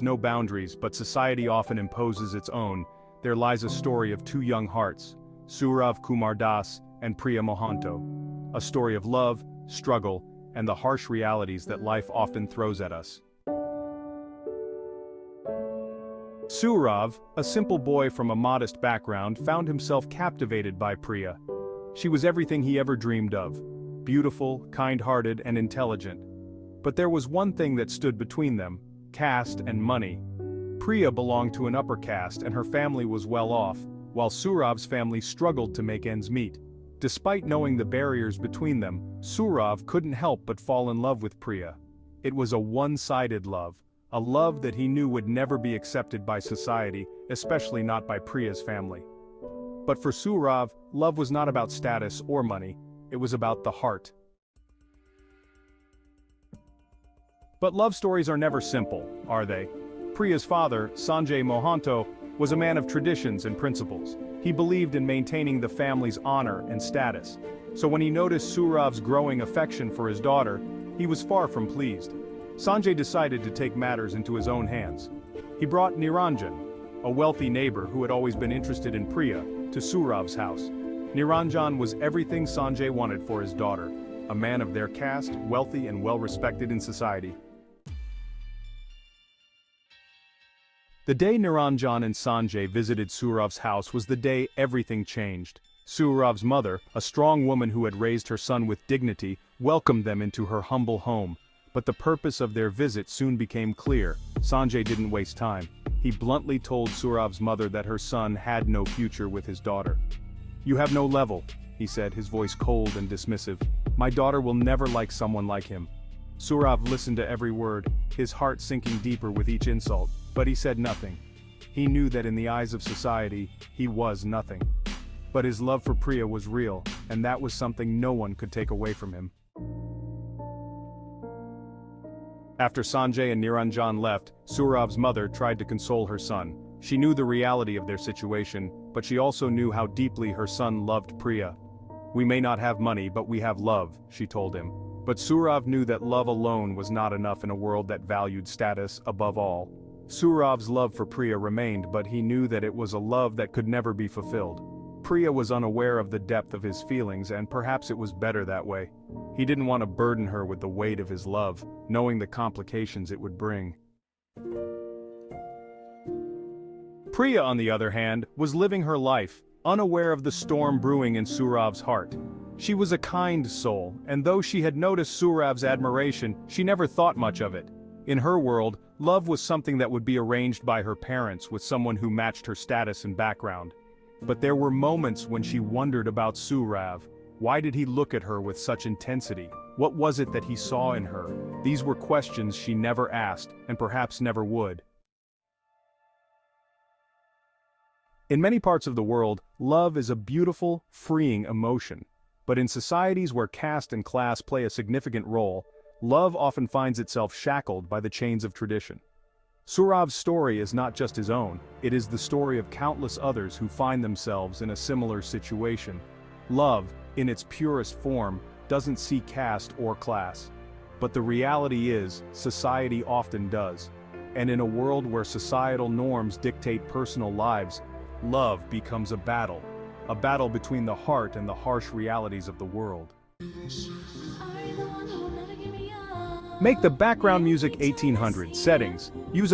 No boundaries, but society often imposes its own. There lies a story of two young hearts, Sourav Kumar Das and Priya Mohonto. A story of love, struggle, and the harsh realities that life often throws at us. Sourav, a simple boy from a modest background, found himself captivated by Priya. She was everything he ever dreamed of: beautiful, kind-hearted, and intelligent. But there was one thing that stood between them: caste and money. Priya belonged to an upper caste and her family was well off, while Sourav's family struggled to make ends meet. Despite knowing the barriers between them, Sourav couldn't help but fall in love with Priya. It was a one-sided love, a love that he knew would never be accepted by society, especially not by Priya's family. But for Sourav, love was not about status or money, it was about the heart. But love stories are never simple, are they? Priya's father, Sanjay Mohonto, was a man of traditions and principles. He believed in maintaining the family's honor and status. So when he noticed Sourav's growing affection for his daughter, he was far from pleased. Sanjay decided to take matters into his own hands. He brought Niranjan, a wealthy neighbor who had always been interested in Priya, to Sourav's house. Niranjan was everything Sanjay wanted for his daughter, a man of their caste, wealthy and well-respected in society. The day Niranjan and Sanjay visited Sourav's house was the day everything changed. Sourav's mother, a strong woman who had raised her son with dignity, welcomed them into her humble home. But the purpose of their visit soon became clear. Sanjay didn't waste time. He bluntly told Sourav's mother that her son had no future with his daughter. "You have no level," he said, his voice cold and dismissive. "My daughter will never like someone like him." Sourav listened to every word, his heart sinking deeper with each insult, but he said nothing. He knew that in the eyes of society, he was nothing. But his love for Priya was real, and that was something no one could take away from him. After Sanjay and Niranjan left, Sourav's mother tried to console her son. She knew the reality of their situation, but she also knew how deeply her son loved Priya. "We may not have money, but we have love," she told him. But Sourav knew that love alone was not enough in a world that valued status above all. Sourav's love for Priya remained, but he knew that it was a love that could never be fulfilled. Priya was unaware of the depth of his feelings, and perhaps it was better that way. He didn't want to burden her with the weight of his love, knowing the complications it would bring. Priya, on the other hand, was living her life, unaware of the storm brewing in Sourav's heart. She was a kind soul, and though she had noticed Sourav's admiration, she never thought much of it. In her world, love was something that would be arranged by her parents with someone who matched her status and background. But there were moments when she wondered about Sourav. Why did he look at her with such intensity? What was it that he saw in her? These were questions she never asked, and perhaps never would. In many parts of the world, love is a beautiful, freeing emotion. But in societies where caste and class play a significant role, love often finds itself shackled by the chains of tradition. Sourav's story is not just his own, it is the story of countless others who find themselves in a similar situation. Love, in its purest form, doesn't see caste or class. But the reality is, society often does. And in a world where societal norms dictate personal lives, love becomes a battle between the heart and the harsh realities of the world. Make the background music 1800 settings. Use a